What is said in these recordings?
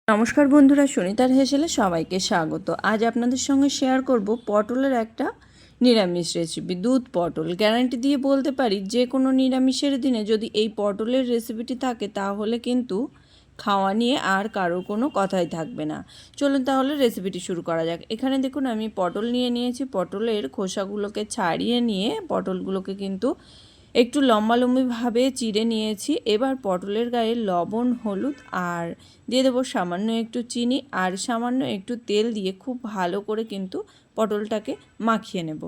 নমস্কার বন্ধুরা, সুনিতার হেসেলে সবাইকে স্বাগত। আজ আপনাদের সঙ্গে শেয়ার করব পটলের একটা নিরামিষ রেসিপি, দুধ পটল। গ্যারান্টি দিয়ে বলতে পারি যে কোনো নিরামিষের দিনে যদি এই পটলের রেসিপিটি থাকে তাহলে কিন্তু খাওয়া নিয়ে আর কারোর কোনো কথাই থাকবে না। চলুন তাহলে রেসিপিটি শুরু করা যাক। এখানে দেখুন আমি পটল নিয়েছি। পটলের খোসাগুলোকে ছাড়িয়ে নিয়ে পটলগুলোকে কিন্তু একটু লম্বালম্বিভাবে চিড়ে নিয়েছি। এবার পটলের গায়ে লবণ, হলুদ আর দিয়ে দেবো সামান্য একটু চিনি আর সামান্য একটু তেল দিয়ে খুব ভালো করে কিন্তু পটলটাকে মাখিয়ে নেব।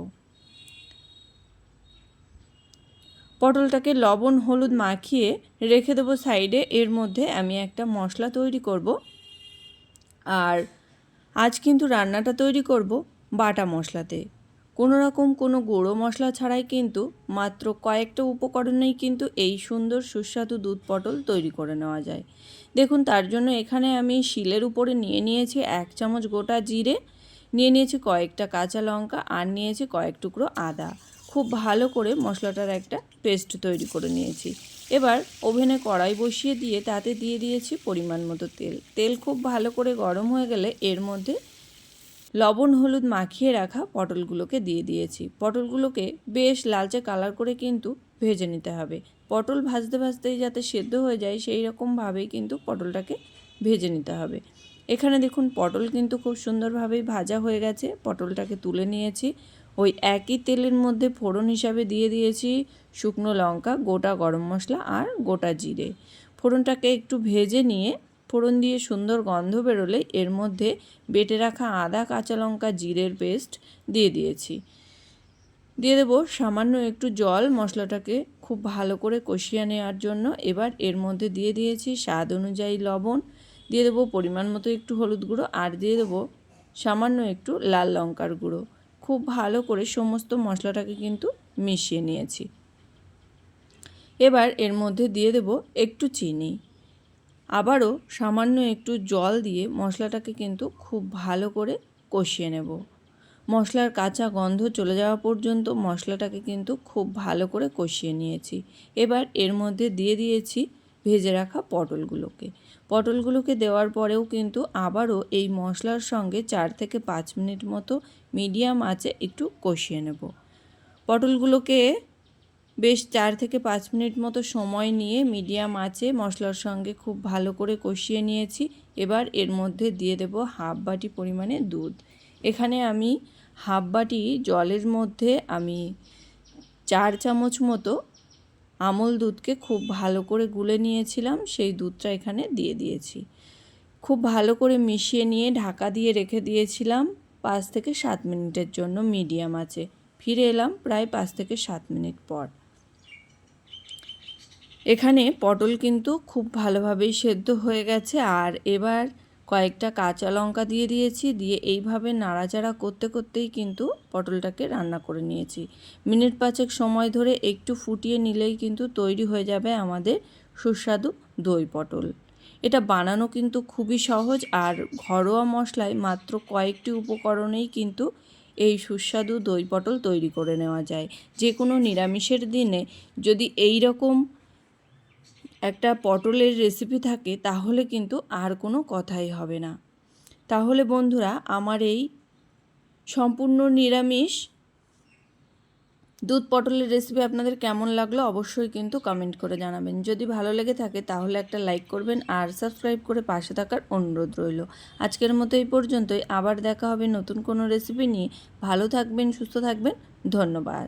পটলটাকে লবণ হলুদ মাখিয়ে রেখে দেবো সাইডে। এর মধ্যে আমি একটা মশলা তৈরি করব। আর আজ কিন্তু রান্নাটা তৈরি করব বাটা মশলাতে। কোনো রকম কোনো গুঁড়ো মশলা ছাড়াই কিন্তু মাত্র কয়েকটা উপকরণেই কিন্তু এই সুন্দর সুস্বাদু দুধ পটল তৈরি করে নেওয়া যায়। দেখুন, তার জন্য এখানে আমি শিলের উপরে নিয়েছি 1 চামচ গোটা জিরে, নিয়েছি কয়েকটা কাঁচা লঙ্কা আর নিয়েছি কয়েক টুকরো আদা। খুব ভালো করে মশলাটার একটা পেস্ট তৈরি করে নিয়েছি। এবার ওভেনে কড়াই বসিয়ে দিয়ে তাতে দিয়ে দিয়েছি পরিমাণ মতো তেল। তেল খুব ভালো করে গরম হয়ে গেলে এর মধ্যে লবণ হলুদ মাখিয়ে রাখা পটলগুলোকে দিয়ে দিয়েছি। পটলগুলোকে বেশ লালচে কালার করে কিন্তু ভেজে নিতে হবে। পটল ভাজতে ভাজতেই যাতে সেদ্ধ হয়ে যায় সেই রকমভাবেই কিন্তু পটলটাকে ভেজে নিতে হবে। এখানে দেখুন পটল কিন্তু খুব সুন্দরভাবেই ভাজা হয়ে গেছে। পটলটাকে তুলে নিয়েছি। ওই একই তেলের মধ্যে ফোড়ন হিসাবে দিয়ে দিয়েছি শুকনো লঙ্কা, গোটা গরম মশলা আর গোটা জিরে। ফোড়নটাকে একটু ভেজে নিয়ে ফোড়ন দিয়ে সুন্দর গন্ধ বেরোলে এর মধ্যে বেটে রাখা আদা, কাঁচা লঙ্কা, জিরের পেস্ট দিয়ে দিয়েছি। দিয়ে দেবো সামান্য একটু জল মশলাটাকে খুব ভালো করে কষিয়ে নেওয়ার জন্য। এবার এর মধ্যে দিয়ে দিয়েছি স্বাদ অনুযায়ী লবণ, দিয়ে দেবো পরিমাণ মতো একটু হলুদ গুঁড়ো আর দিয়ে দেবো সামান্য একটু লাল লঙ্কার গুঁড়ো। খুব ভালো করে সমস্ত মশলাটাকে কিন্তু মিশিয়ে নিয়েছি। এবার এর মধ্যে দিয়ে দেবো একটু চিনি, আবারও সামান্য একটু জল দিয়ে মশলাটাকে কিন্তু খুব ভালো করে কষিয়ে নেব। মশলার কাঁচা গন্ধ চলে যাওয়া পর্যন্ত মশলাটাকে কিন্তু খুব ভালো করে কষিয়ে নিয়েছি। এবার এর মধ্যে দিয়ে দিয়েছি ভেজে রাখা পটলগুলোকে দেওয়ার পরেও কিন্তু আবারও এই মশলার সঙ্গে 4 থেকে 5 মিনিট মতো মিডিয়াম আঁচে একটু কষিয়ে নেব। পটলগুলোকে বেশ 4 থেকে 5 মিনিট মতো সময় নিয়ে মিডিয়াম আঁচে মশলার সঙ্গে খুব ভালো করে কষিয়ে নিয়েছি। এবার এর মধ্যে দিয়ে দেব হাফ বাটি পরিমাণে দুধ। এখানে আমি হাফ বাটি জলের মধ্যে আমি 4 চামচ মতো আমল দুধকে খুব ভালো করে গুলে নিয়েছিলাম, সেই দুধটা এখানে দিয়ে দিয়েছি। খুব ভালো করে মিশিয়ে নিয়ে ঢাকা দিয়ে রেখে দিয়েছিলাম 5 থেকে 7 মিনিটের জন্য মিডিয়াম আঁচে। ফিরে এলাম প্রায় 5 থেকে 7 মিনিট পর। এখানে পটল কিন্তু খুব ভালোভাবেই সেদ্ধ হয়ে গেছে। আর এবার কয়েকটা কাঁচা লঙ্কা দিয়ে দিয়েছি, দিয়ে এইভাবে নাড়াচাড়া করতে করতেই কিন্তু পটলটাকে রান্না করে নিয়েছি। মিনিট 5 সময় ধরে একটু ফুটিয়ে নিলেই কিন্তু তৈরি হয়ে যাবে আমাদের সুস্বাদু দই পটল। এটা বানানো কিন্তু খুবই সহজ আর ঘরোয়া মশলায় মাত্র কয়েকটি উপকরণেই কিন্তু এই সুস্বাদু দই পটল তৈরি করে নেওয়া যায়। যে কোনো নিরামিষের দিনে যদি এই রকম একটা পটলের রেসিপি থাকে তাহলে কিন্তু আর কোনো কথাই হবে না। তাহলে বন্ধুরা, আমার এই সম্পূর্ণ নিরামিষ দুধ পটলের রেসিপি আপনাদের কেমন লাগলো অবশ্যই কিন্তু কমেন্ট করে জানাবেন। যদি ভালো লেগে থাকে তাহলে একটা লাইক করবেন আর সাবস্ক্রাইব করে পাশে থাকার অনুরোধ রইল। আজকের মতো এই পর্যন্তই। আবার দেখা হবে নতুন কোনো রেসিপি নিয়ে। ভালো থাকবেন, সুস্থ থাকবেন। ধন্যবাদ।